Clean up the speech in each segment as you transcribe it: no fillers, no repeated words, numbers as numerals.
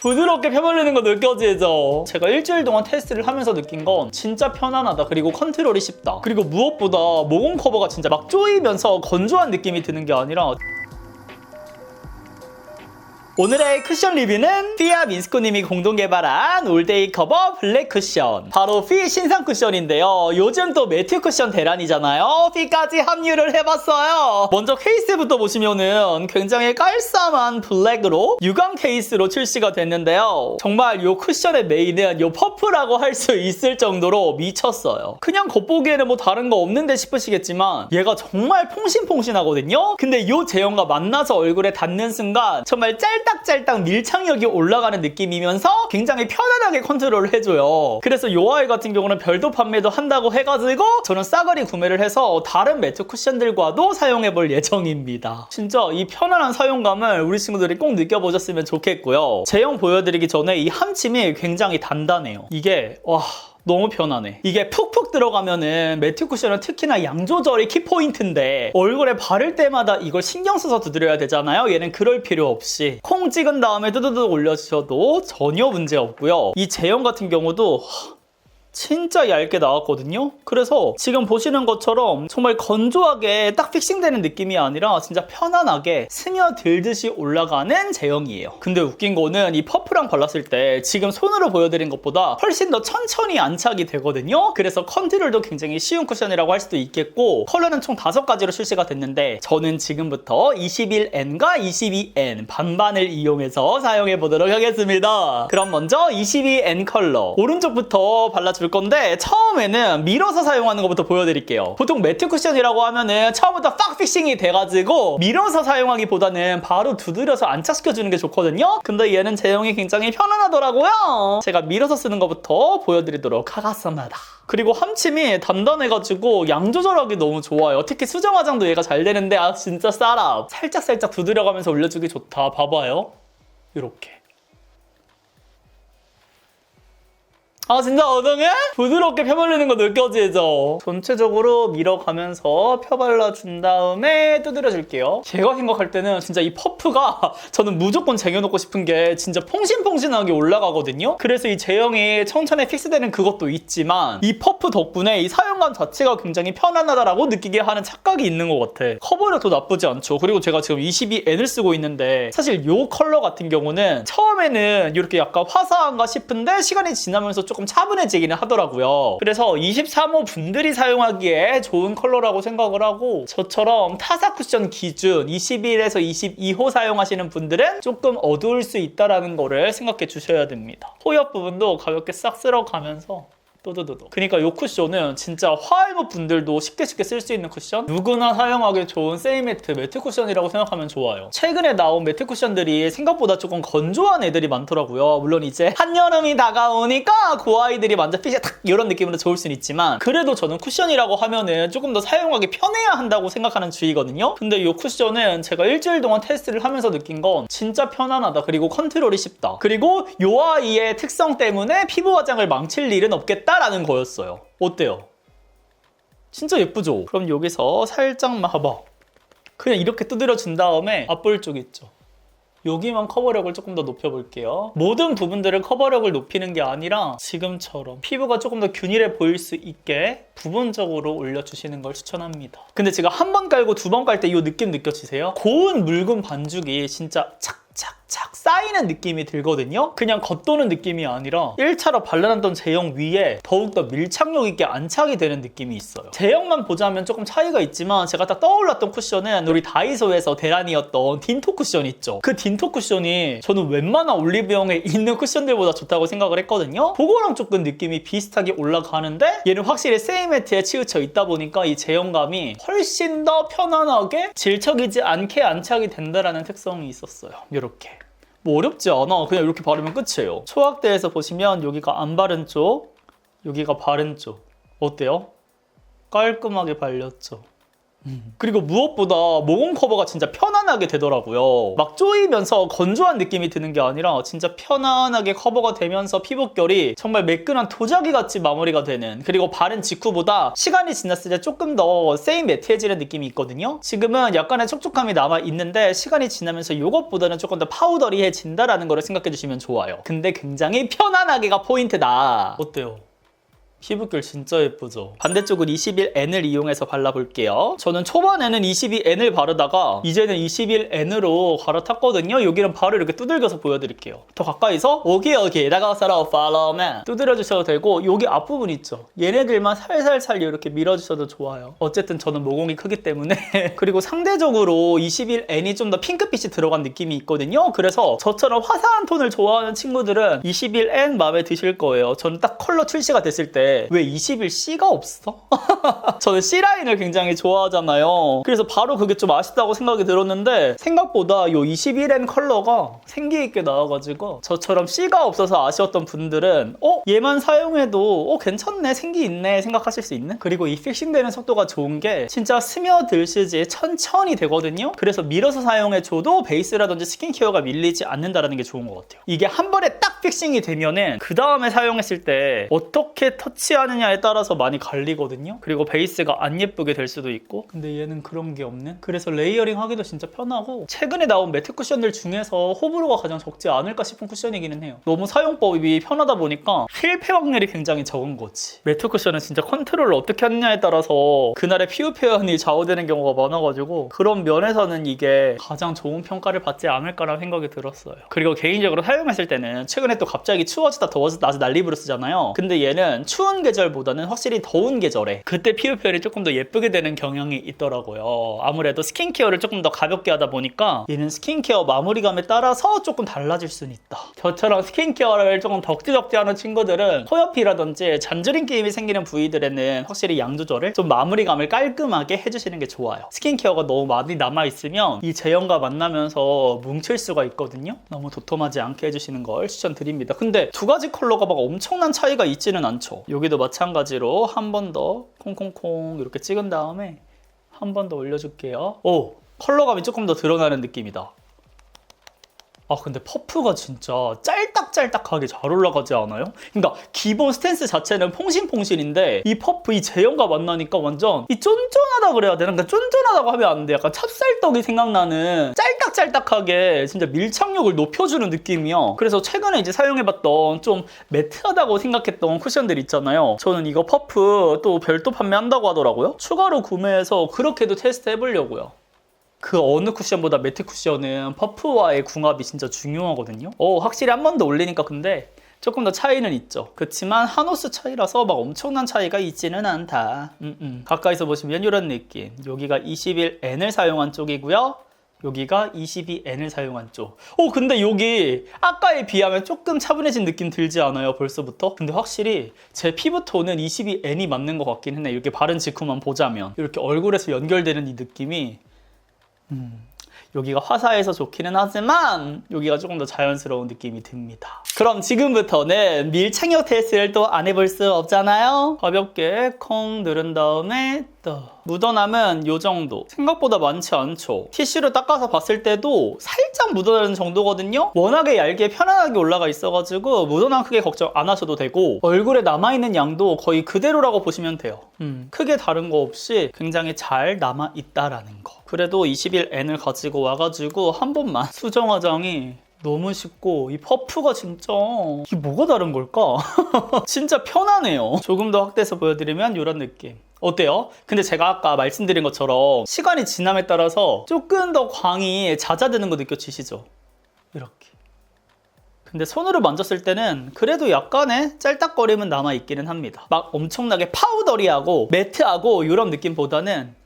부드럽게 펴발리는 거 느껴지죠? 제가 일주일 동안 테스트를 하면서 느낀 건 진짜 편안하다. 그리고 컨트롤이 쉽다. 그리고 무엇보다 모공 커버가 진짜 막 조이면서 건조한 느낌이 드는 게 아니라 오늘의 쿠션 리뷰는 피아 민스코님이 공동 개발한 올데이 커버 블랙 쿠션, 바로 피 신상 쿠션인데요. 요즘 또 매튜 쿠션 대란이잖아요. 피까지 합류를 해봤어요. 먼저 케이스부터 보시면은 굉장히 깔쌈한 블랙으로 유광 케이스로 출시가 됐는데요. 정말 이 쿠션의 메인은 이 퍼프라고 할 수 있을 정도로 미쳤어요. 그냥 겉보기에는 뭐 다른 거 없는데 싶으시겠지만 얘가 정말 퐁신퐁신하거든요. 근데 이 제형과 만나서 얼굴에 닿는 순간 정말 짤딱짤딱 밀착력이 올라가는 느낌이면서 굉장히 편안하게 컨트롤을 해줘요. 그래서 이 아이 같은 경우는 별도 판매도 한다고 해가지고 저는 싸그리 구매를 해서 다른 매트 쿠션들과도 사용해볼 예정입니다. 진짜 이 편안한 사용감을 우리 친구들이 꼭 느껴보셨으면 좋겠고요. 제형 보여드리기 전에 이 함침이 굉장히 단단해요. 이게 와 너무 편하네. 이게 푹푹 들어가면은 매트 쿠션은 특히나 양 조절이 키포인트인데 얼굴에 바를 때마다 이걸 신경 써서 두드려야 되잖아요. 얘는 그럴 필요 없이 콩 찍은 다음에 두두두 올려주셔도 전혀 문제 없고요. 이 제형 같은 경우도 진짜 얇게 나왔거든요. 그래서 지금 보시는 것처럼 정말 건조하게 딱 픽싱되는 느낌이 아니라 진짜 편안하게 스며들듯이 올라가는 제형이에요. 근데 웃긴 거는 이 퍼프랑 발랐을 때 지금 손으로 보여드린 것보다 훨씬 더 천천히 안착이 되거든요. 그래서 컨트롤도 굉장히 쉬운 쿠션이라고 할 수도 있겠고, 컬러는 총 5가지로 출시가 됐는데 저는 지금부터 21N과 22N 반반을 이용해서 사용해 보도록 하겠습니다. 그럼 먼저 22N 컬러 오른쪽부터 발라줄 건데 처음에는 밀어서 사용하는 것부터 보여드릴게요. 보통 매트 쿠션이라고 하면은 처음부터 빡 픽싱이 돼가지고 밀어서 사용하기보다는 바로 두드려서 안착시켜주는 게 좋거든요. 근데 얘는 제형이 굉장히 편안하더라고요. 제가 밀어서 쓰는 것부터 보여드리도록 하겠습니다. 그리고 함침이 단단해가지고 양 조절하기 너무 좋아요. 특히 수정 화장도 얘가 잘 되는데 아 진짜 쌀압. 살짝살짝 두드려가면서 올려주기 좋다. 봐봐요. 이렇게. 아 진짜 엉덩이에 부드럽게 펴발리는 거 느껴지죠? 전체적으로 밀어가면서 펴발라준 다음에 두드려줄게요. 제가 생각할 때는 진짜 이 퍼프가 저는 무조건 쟁여놓고 싶은 게 진짜 퐁신퐁신하게 올라가거든요? 그래서 이 제형이 천천히 픽스되는 그것도 있지만 이 퍼프 덕분에 이 사용감 자체가 굉장히 편안하다라고 느끼게 하는 착각이 있는 것 같아. 커버력도 나쁘지 않죠. 그리고 제가 지금 22N을 쓰고 있는데 사실 이 컬러 같은 경우는 처음에는 이렇게 약간 화사한가 싶은데 시간이 지나면서 조금 차분해지기는 하더라고요. 그래서 23호 분들이 사용하기에 좋은 컬러라고 생각을 하고, 저처럼 타사 쿠션 기준 21에서 22호 사용하시는 분들은 조금 어두울 수 있다는 거를 생각해 주셔야 됩니다. 코 옆 부분도 가볍게 싹 쓸어가면서 또도도도. 그러니까 이 쿠션은 진짜 화이모 분들도 쉽게 쓸 수 있는 쿠션? 누구나 사용하기 좋은 세이매트 매트 쿠션이라고 생각하면 좋아요. 최근에 나온 매트 쿠션들이 생각보다 조금 건조한 애들이 많더라고요. 물론 이제 한여름이 다가오니까 그 아이들이 완전 핏이 탁 이런 느낌으로 좋을 수는 있지만, 그래도 저는 쿠션이라고 하면은 조금 더 사용하기 편해야 한다고 생각하는 주의거든요. 근데 이 쿠션은 제가 일주일 동안 테스트를 하면서 느낀 건 진짜 편안하다. 그리고 컨트롤이 쉽다. 그리고 이 아이의 특성 때문에 피부 화장을 망칠 일은 없겠다 라는 거였어요. 어때요? 진짜 예쁘죠? 그럼 여기서 살짝만 봐봐. 그냥 이렇게 두드려 준 다음에 앞볼 쪽 있죠? 여기만 커버력을 조금 더 높여볼게요. 모든 부분들을 커버력을 높이는 게 아니라 지금처럼 피부가 조금 더 균일해 보일 수 있게 부분적으로 올려주시는 걸 추천합니다. 근데 제가 한 번 깔고 두 번 깔 때 이 느낌 느껴지세요? 고운 묽은 반죽이 진짜 착착착 쌓이는 느낌이 들거든요? 그냥 겉도는 느낌이 아니라 1차로 발라놨던 제형 위에 더욱더 밀착력 있게 안착이 되는 느낌이 있어요. 제형만 보자면 조금 차이가 있지만 제가 딱 떠올랐던 쿠션은 우리 다이소에서 대란이었던 딘토 쿠션 있죠? 그 딘토 쿠션이 저는 웬만한 올리브영에 있는 쿠션들보다 좋다고 생각을 했거든요? 그거랑 조금 느낌이 비슷하게 올라가는데 얘는 확실히 세이매트에 치우쳐 있다 보니까 이 제형감이 훨씬 더 편안하게 질척이지 않게 안착이 된다는 특성이 있었어요. 이렇게. 뭐 어렵지 않아. 그냥 이렇게 바르면 끝이에요. 초확대에서 보시면 여기가 안 바른 쪽, 여기가 바른 쪽. 어때요? 깔끔하게 발렸죠? 그리고 무엇보다 모공 커버가 진짜 편안하게 되더라고요. 막 조이면서 건조한 느낌이 드는 게 아니라 진짜 편안하게 커버가 되면서 피부결이 정말 매끈한 도자기 같이 마무리가 되는, 그리고 바른 직후보다 시간이 지났을 때 조금 더 세임 매트해지는 느낌이 있거든요. 지금은 약간의 촉촉함이 남아있는데 시간이 지나면서 이것보다는 조금 더 파우더리해진다라는 거를 생각해 주시면 좋아요. 근데 굉장히 편안하게가 포인트다. 어때요? 피부결 진짜 예쁘죠? 반대쪽은 21N을 이용해서 발라볼게요. 저는 초반에는 22N을 바르다가 이제는 21N으로 갈아탔거든요. 여기는 바로 이렇게 두들겨서 보여드릴게요. 더 가까이서 오기 다가와서 follow me 두드려 주셔도 되고, 여기 앞부분 있죠? 얘네들만 살살살 이렇게 밀어주셔도 좋아요. 어쨌든 저는 모공이 크기 때문에 그리고 상대적으로 21N이 좀 더 핑크빛이 들어간 느낌이 있거든요. 그래서 저처럼 화사한 톤을 좋아하는 친구들은 21N 마음에 드실 거예요. 저는 딱 컬러 출시가 됐을 때 왜 21C가 없어? 저는 C라인을 굉장히 좋아하잖아요. 그래서 바로 그게 좀 아쉽다고 생각이 들었는데 생각보다 이 21N 컬러가 생기있게 나와가지고 저처럼 C가 없어서 아쉬웠던 분들은 얘만 사용해도 괜찮네, 생기 있네 생각하실 수 있는? 그리고 이 픽싱되는 속도가 좋은 게 진짜 스며들시지 천천히 되거든요. 그래서 밀어서 사용해줘도 베이스라든지 스킨케어가 밀리지 않는다는 게 좋은 것 같아요. 이게 한 번에 딱 픽싱이 되면은 그 다음에 사용했을 때 어떻게 터치하느냐에 따라서 많이 갈리거든요. 그리고 베이스가 안 예쁘게 될 수도 있고, 근데 얘는 그런 게 없는? 그래서 레이어링 하기도 진짜 편하고, 최근에 나온 매트 쿠션들 중에서 호불호가 가장 적지 않을까 싶은 쿠션이기는 해요. 너무 사용법이 편하다 보니까 실패 확률이 굉장히 적은 거지. 매트 쿠션은 진짜 컨트롤을 어떻게 하느냐에 따라서 그날의 피부 표현이 좌우되는 경우가 많아가지고 그런 면에서는 이게 가장 좋은 평가를 받지 않을까라는 생각이 들었어요. 그리고 개인적으로 사용했을 때는 최근에 또 갑자기 추워지다 더워지다 아주 난리부르 쓰잖아요. 근데 얘는 추운 계절보다는 확실히 더운 계절에 그때 피부 표현이 조금 더 예쁘게 되는 경향이 있더라고요. 아무래도 스킨케어를 조금 더 가볍게 하다 보니까 얘는 스킨케어 마무리감에 따라서 조금 달라질 수는 있다. 저처럼 스킨케어를 조금 덕지덕지 하는 친구들은 코옆이라든지 잔주림 게임이 생기는 부위들에는 확실히 양 조절을 좀 마무리감을 깔끔하게 해주시는 게 좋아요. 스킨케어가 너무 많이 남아있으면 이 제형과 만나면서 뭉칠 수가 있거든요. 너무 도톰하지 않게 해주시는 걸 추천드립니다. 근데 두 가지 컬러가 막 엄청난 차이가 있지는 않죠. 여기도 마찬가지로 한 번 더 콩콩콩 이렇게 찍은 다음에 한 번 더 올려줄게요. 오! 컬러감이 조금 더 드러나는 느낌이다. 아 근데 퍼프가 진짜 짤딱짤딱하게 잘 올라가지 않아요? 그러니까 기본 스탠스 자체는 퐁신퐁신인데 이 퍼프 이 제형과 만나니까 완전 이 쫀쫀하다 그래야 되나? 그러니까 쫀쫀하다고 하면 안 돼. 약간 찹쌀떡이 생각나는 짤딱짤딱하게 진짜 밀착력을 높여주는 느낌이야. 그래서 최근에 이제 사용해봤던 좀 매트하다고 생각했던 쿠션들 있잖아요. 저는 이거 퍼프 또 별도 판매한다고 하더라고요. 추가로 구매해서 그렇게도 테스트 해보려고요. 그 어느 쿠션보다 매트 쿠션은 퍼프와의 궁합이 진짜 중요하거든요. 확실히 한 번 더 올리니까 근데 조금 더 차이는 있죠. 그렇지만 한 호스 차이라서 막 엄청난 차이가 있지는 않다. 가까이서 보시면 이런 느낌. 여기가 21N을 사용한 쪽이고요. 여기가 22N을 사용한 쪽. 근데 여기 아까에 비하면 조금 차분해진 느낌 들지 않아요? 벌써부터? 근데 확실히 제 피부톤은 22N이 맞는 것 같긴 해. 이렇게 바른 직후만 보자면 이렇게 얼굴에서 연결되는 이 느낌이 여기가 화사해서 좋기는 하지만 여기가 조금 더 자연스러운 느낌이 듭니다. 그럼 지금부터는 밀착력 테스트를 또 안 해볼 수 없잖아요. 가볍게 콩 누른 다음에 또 묻어남은 이 정도. 생각보다 많지 않죠. 티슈로 닦아서 봤을 때도 살짝 묻어나는 정도거든요. 워낙에 얇게 편안하게 올라가 있어가지고 묻어남 크게 걱정 안 하셔도 되고, 얼굴에 남아있는 양도 거의 그대로라고 보시면 돼요. 크게 다른 거 없이 굉장히 잘 남아있다라는 거. 그래도 21N을 가지고 와가지고 한 번만 수정 화장이 너무 쉽고, 이 퍼프가 진짜 이게 뭐가 다른 걸까? 진짜 편하네요. 조금 더 확대해서 보여드리면 이런 느낌. 어때요? 근데 제가 아까 말씀드린 것처럼 시간이 지남에 따라서 조금 더 광이 잦아드는 거 느껴지시죠? 이렇게. 근데 손으로 만졌을 때는 그래도 약간의 짤딱거림은 남아있기는 합니다. 막 엄청나게 파우더리하고 매트하고 이런 느낌보다는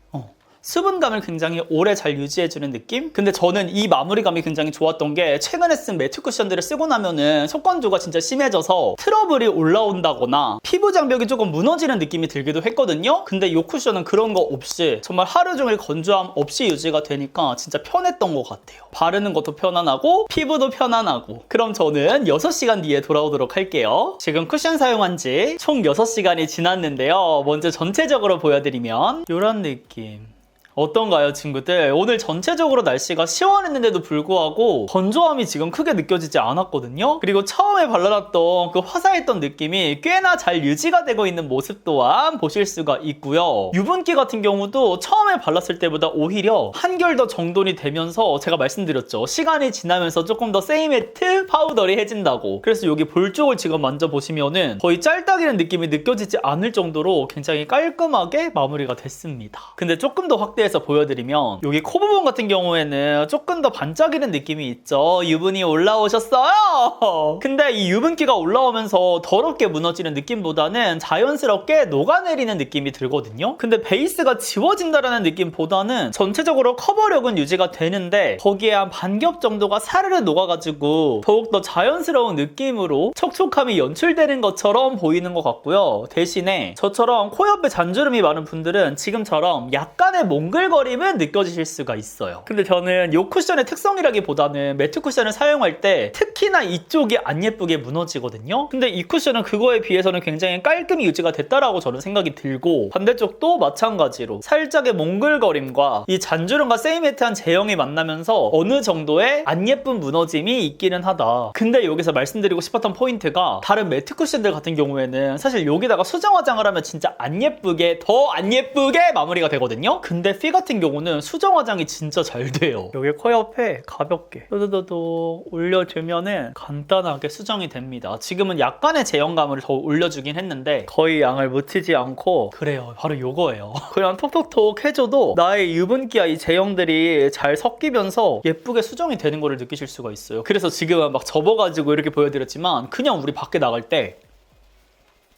수분감을 굉장히 오래 잘 유지해주는 느낌? 근데 저는 이 마무리감이 굉장히 좋았던 게, 최근에 쓴 매트 쿠션들을 쓰고 나면은 속건조가 진짜 심해져서 트러블이 올라온다거나 피부 장벽이 조금 무너지는 느낌이 들기도 했거든요. 근데 이 쿠션은 그런 거 없이 정말 하루 종일 건조함 없이 유지가 되니까 진짜 편했던 것 같아요. 바르는 것도 편안하고 피부도 편안하고. 그럼 저는 6시간 뒤에 돌아오도록 할게요. 지금 쿠션 사용한 지 총 6시간이 지났는데요. 먼저 전체적으로 보여드리면 이런 느낌. 어떤가요, 친구들? 오늘 전체적으로 날씨가 시원했는데도 불구하고 건조함이 지금 크게 느껴지지 않았거든요? 그리고 처음에 발라놨던 그 화사했던 느낌이 꽤나 잘 유지가 되고 있는 모습 또한 보실 수가 있고요. 유분기 같은 경우도 처음에 발랐을 때보다 오히려 한결 더 정돈이 되면서 제가 말씀드렸죠. 시간이 지나면서 조금 더 세이매트 파우더리해진다고. 그래서 여기 볼 쪽을 지금 만져보시면은 거의 짤딱이는 느낌이 느껴지지 않을 정도로 굉장히 깔끔하게 마무리가 됐습니다. 근데 조금 더 확대해서 보여드리면 여기 코 부분 같은 경우에는 조금 더 반짝이는 느낌이 있죠. 유분이 올라오셨어요. 근데 이 유분기가 올라오면서 더럽게 무너지는 느낌보다는 자연스럽게 녹아내리는 느낌이 들거든요. 근데 베이스가 지워진다라는 느낌보다는 전체적으로 커버력은 유지가 되는데 거기에 한 반 겹 정도가 사르르 녹아가지고 더욱더 자연스러운 느낌으로 촉촉함이 연출되는 것처럼 보이는 것 같고요. 대신에 저처럼 코 옆에 잔주름이 많은 분들은 지금처럼 약간의 몽글거림은 느껴지실 수가 있어요. 근데 저는 이 쿠션의 특성이라기보다는 매트 쿠션을 사용할 때 특히나 이쪽이 안 예쁘게 무너지거든요. 근데 이 쿠션은 그거에 비해서는 굉장히 깔끔히 유지가 됐다라고 저는 생각이 들고, 반대쪽도 마찬가지로 살짝의 몽글거림과 이 잔주름과 세이매트한 제형이 만나면서 어느 정도의 안 예쁜 무너짐이 있기는 하다. 근데 여기서 말씀드리고 싶었던 포인트가 다른 매트 쿠션들 같은 경우에는 사실 여기다가 수정 화장을 하면 진짜 안 예쁘게, 더 안 예쁘게 마무리가 되거든요. 근데 피 같은 경우는 수정 화장이 진짜 잘 돼요. 여기 코 옆에 가볍게 또도도도 올려주면은 간단하게 수정이 됩니다. 지금은 약간의 제형감을 더 올려주긴 했는데 거의 양을 묻히지 않고, 그래요, 바로 요거예요. 그냥 톡톡톡 해줘도 나의 유분기와 이 제형들이 잘 섞이면서 예쁘게 수정이 되는 거를 느끼실 수가 있어요. 그래서 지금은 막 접어가지고 이렇게 보여드렸지만 그냥 우리 밖에 나갈 때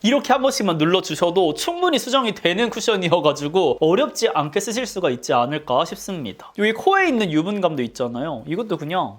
이렇게 한 번씩만 눌러주셔도 충분히 수정이 되는 쿠션이어가지고 어렵지 않게 쓰실 수가 있지 않을까 싶습니다. 여기 코에 있는 유분감도 있잖아요. 이것도 그냥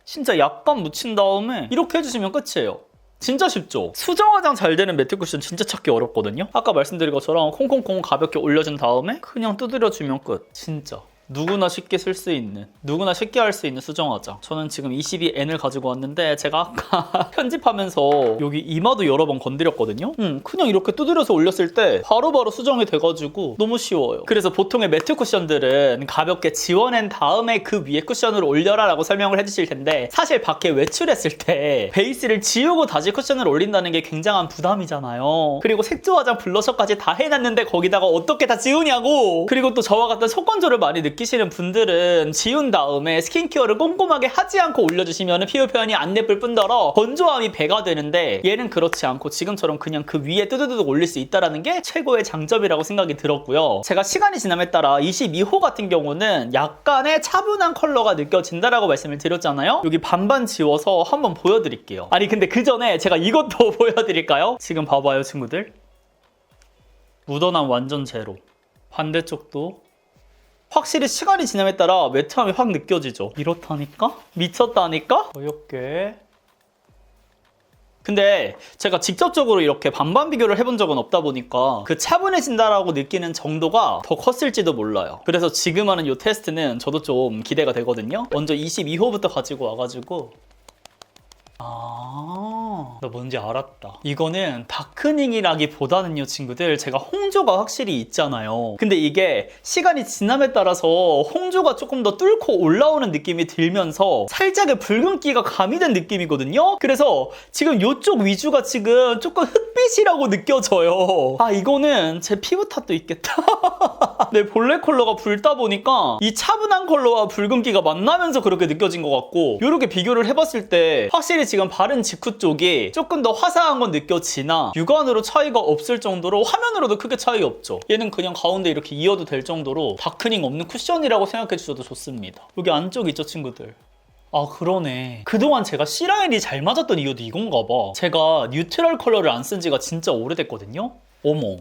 진짜 약간 묻힌 다음에 이렇게 해주시면 끝이에요. 진짜 쉽죠? 수정 화장 잘 되는 매트 쿠션 진짜 찾기 어렵거든요? 아까 말씀드린 것처럼 콩콩콩 가볍게 올려준 다음에 그냥 두드려주면 끝. 진짜 누구나 쉽게 쓸 수 있는, 누구나 쉽게 할 수 있는 수정 화장. 저는 지금 22N을 가지고 왔는데 제가 아까 편집하면서 여기 이마도 여러 번 건드렸거든요? 그냥 이렇게 두드려서 올렸을 때 바로바로 수정이 돼가지고 너무 쉬워요. 그래서 보통의 매트 쿠션들은 가볍게 지워낸 다음에 그 위에 쿠션을 올려라 라고 설명을 해주실 텐데, 사실 밖에 외출했을 때 베이스를 지우고 다시 쿠션을 올린다는 게 굉장한 부담이잖아요. 그리고 색조 화장 블러셔까지 다 해놨는데 거기다가 어떻게 다 지우냐고! 그리고 또 저와 같은 속건조를 많이 느끼시는 분들은 지운 다음에 스킨케어를 꼼꼼하게 하지 않고 올려주시면 피부 표현이 안 예쁠 뿐더러 건조함이 배가 되는데, 얘는 그렇지 않고 지금처럼 그냥 그 위에 뜨드드득 올릴 수 있다는 게 최고의 장점이라고 생각이 들었고요. 제가 시간이 지남에 따라 22호 같은 경우는 약간의 차분한 컬러가 느껴진다라고 말씀을 드렸잖아요. 여기 반반 지워서 한번 보여드릴게요. 아니 근데 그 전에 제가 이것도 보여드릴까요? 지금 봐봐요 친구들. 묻어남 완전 제로. 반대쪽도 확실히 시간이 지남에 따라 매트함이 확 느껴지죠. 이렇다니까? 미쳤다니까? 어렵게. 근데 제가 직접적으로 이렇게 반반 비교를 해본 적은 없다 보니까 그 차분해진다라고 느끼는 정도가 더 컸을지도 몰라요. 그래서 지금 하는 이 테스트는 저도 좀 기대가 되거든요. 먼저 22호부터 가지고 와가지고 나 뭔지 알았다. 이거는 다크닝이라기보다는요 친구들, 제가 홍조가 확실히 있잖아요. 근데 이게 시간이 지남에 따라서 홍조가 조금 더 뚫고 올라오는 느낌이 들면서 살짝의 붉은기가 가미된 느낌이거든요. 그래서 지금 이쪽 위주가 지금 조금 흑빛이라고 느껴져요. 아 이거는 제 피부 탓도 있겠다. 내 본래 컬러가 붉다 보니까 이 차분한 컬러와 붉은기가 만나면서 그렇게 느껴진 것 같고, 이렇게 비교를 해봤을 때 확실히 지금 바른 직후 쪽이 조금 더 화사한 건 느껴지나 육안으로 차이가 없을 정도로 화면으로도 크게 차이 없죠. 얘는 그냥 가운데 이렇게 이어도 될 정도로 다크닝 없는 쿠션이라고 생각해 주셔도 좋습니다. 여기 안쪽 있죠 친구들? 아 그러네. 그동안 제가 C라인이 잘 맞았던 이유도 이건가 봐. 제가 뉴트럴 컬러를 안 쓴 지가 진짜 오래됐거든요? 어머,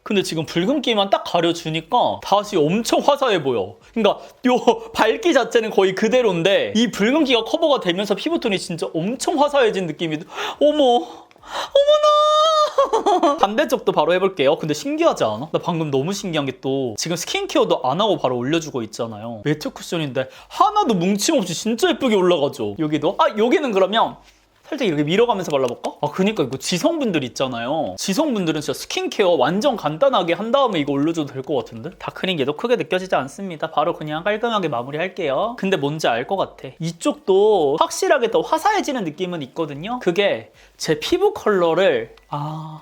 근데 지금 붉은기만 딱 가려주니까 다시 엄청 화사해 보여. 그러니까 요 밝기 자체는 거의 그대로인데 이 붉은기가 커버가 되면서 피부톤이 진짜 엄청 화사해진 느낌이. 어머, 어머나. 반대쪽도 바로 해볼게요. 근데 신기하지 않아? 나 방금 너무 신기한 게 또 지금 스킨케어도 안 하고 바로 올려주고 있잖아요. 매트 쿠션인데 하나도 뭉침 없이 진짜 예쁘게 올라가죠. 여기도? 아 여기는 그러면 살짝 이렇게 밀어가면서 발라볼까? 아, 그니까 이거 지성분들 있잖아요. 지성분들은 진짜 스킨케어 완전 간단하게 한 다음에 이거 올려줘도 될 것 같은데? 다크닝 얘도 크게 느껴지지 않습니다. 바로 그냥 깔끔하게 마무리할게요. 근데 뭔지 알 것 같아. 이쪽도 확실하게 더 화사해지는 느낌은 있거든요. 그게 제 피부 컬러를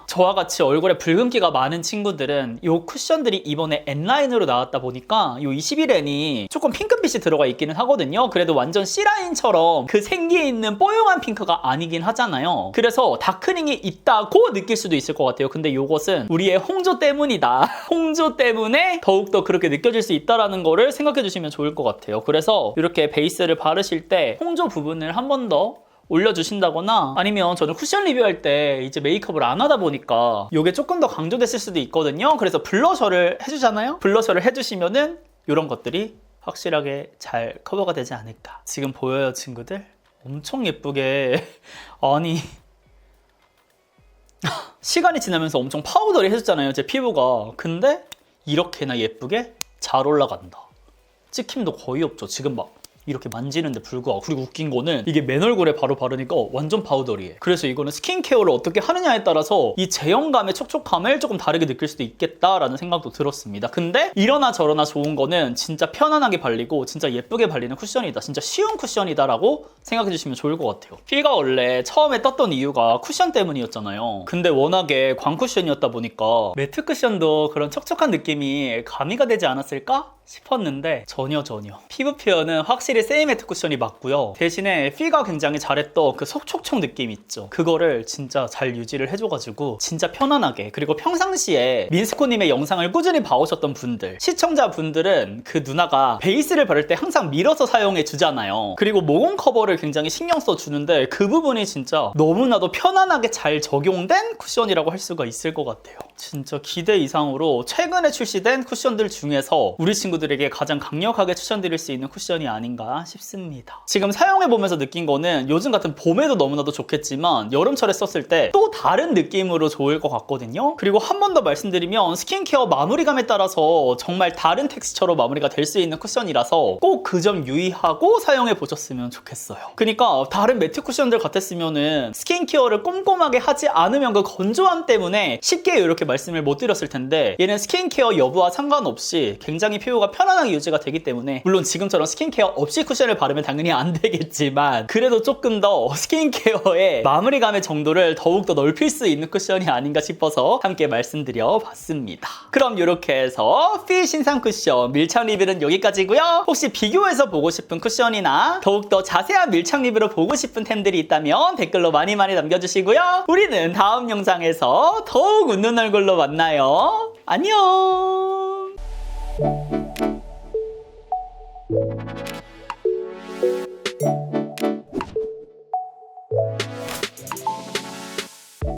저와 같이 얼굴에 붉은기가 많은 친구들은 이 쿠션들이 이번에 N라인으로 나왔다 보니까 이 21N이 조금 핑크빛이 들어가 있기는 하거든요. 그래도 완전 C라인처럼 그 생기에 있는 뽀용한 핑크가 아니긴 하잖아요. 그래서 다크닝이 있다고 느낄 수도 있을 것 같아요. 근데 이것은 우리의 홍조 때문이다. 홍조 때문에 더욱더 그렇게 느껴질 수 있다는 거를 생각해 주시면 좋을 것 같아요. 그래서 이렇게 베이스를 바르실 때 홍조 부분을 한 번 더 올려주신다거나 아니면 저는 쿠션 리뷰할 때 이제 메이크업을 안 하다 보니까 이게 조금 더 강조됐을 수도 있거든요. 그래서 블러셔를 해주잖아요. 블러셔를 해주시면은 이런 것들이 확실하게 잘 커버가 되지 않을까. 지금 보여요, 친구들? 엄청 예쁘게 아니 시간이 지나면서 엄청 파우더리해졌잖아요, 제 피부가. 근데 이렇게나 예쁘게 잘 올라간다. 찍힘도 거의 없죠. 지금 막 이렇게 만지는데 불구하고. 그리고 웃긴 거는 이게 맨 얼굴에 바로 바르니까 완전 파우더리해. 그래서 이거는 스킨케어를 어떻게 하느냐에 따라서 이 제형감의 촉촉함을 조금 다르게 느낄 수도 있겠다라는 생각도 들었습니다. 근데 이러나 저러나 좋은 거는 진짜 편안하게 발리고 진짜 예쁘게 발리는 쿠션이다. 진짜 쉬운 쿠션이다라고 생각해 주시면 좋을 것 같아요. 필가 원래 처음에 떴던 이유가 쿠션 때문이었잖아요. 근데 워낙에 광쿠션이었다 보니까 매트 쿠션도 그런 촉촉한 느낌이 가미가 되지 않았을까 싶었는데 전혀. 피부 표현은 확실히 세이매트 쿠션이 맞고요. 대신에 필가 굉장히 잘했던 그 속촉촉 느낌 있죠. 그거를 진짜 잘 유지를 해줘가지고 진짜 편안하게. 그리고 평상시에 민스코님의 영상을 꾸준히 봐오셨던 분들, 시청자분들은 그 누나가 베이스를 바를 때 항상 밀어서 사용해 주잖아요. 그리고 모공 커버를 굉장히 신경 써주는데 그 부분이 진짜 너무나도 편안하게 잘 적용된 쿠션이라고 할 수가 있을 것 같아요. 진짜 기대 이상으로 최근에 출시된 쿠션들 중에서 우리 친구들에게 가장 강력하게 추천드릴 수 있는 쿠션이 아닌가 싶습니다. 지금 사용해보면서 느낀 거는 요즘 같은 봄에도 너무나도 좋겠지만 여름철에 썼을 때 또 다른 느낌으로 좋을 것 같거든요. 그리고 한 번 더 말씀드리면 스킨케어 마무리감에 따라서 정말 다른 텍스처로 마무리가 될 수 있는 쿠션이라서 꼭 그 점 유의하고 사용해보셨으면 좋겠어요. 그러니까 다른 매트 쿠션들 같았으면은 스킨케어를 꼼꼼하게 하지 않으면 그 건조함 때문에 쉽게 이렇게 말씀을 못 드렸을 텐데 얘는 스킨케어 여부와 상관없이 굉장히 피부가 편안하게 유지가 되기 때문에 물론 지금처럼 스킨케어 없이 쿠션을 바르면 당연히 안 되겠지만 그래도 조금 더 스킨케어의 마무리감의 정도를 더욱더 넓힐 수 있는 쿠션이 아닌가 싶어서 함께 말씀드려 봤습니다. 그럼 이렇게 해서 피 신상 쿠션 밀착 리뷰는 여기까지고요. 혹시 비교해서 보고 싶은 쿠션이나 더욱더 자세한 밀착 리뷰로 보고 싶은 템들이 있다면 댓글로 많이 남겨주시고요. 우리는 다음 영상에서 더욱 웃는 얼굴로 만나요. 안녕.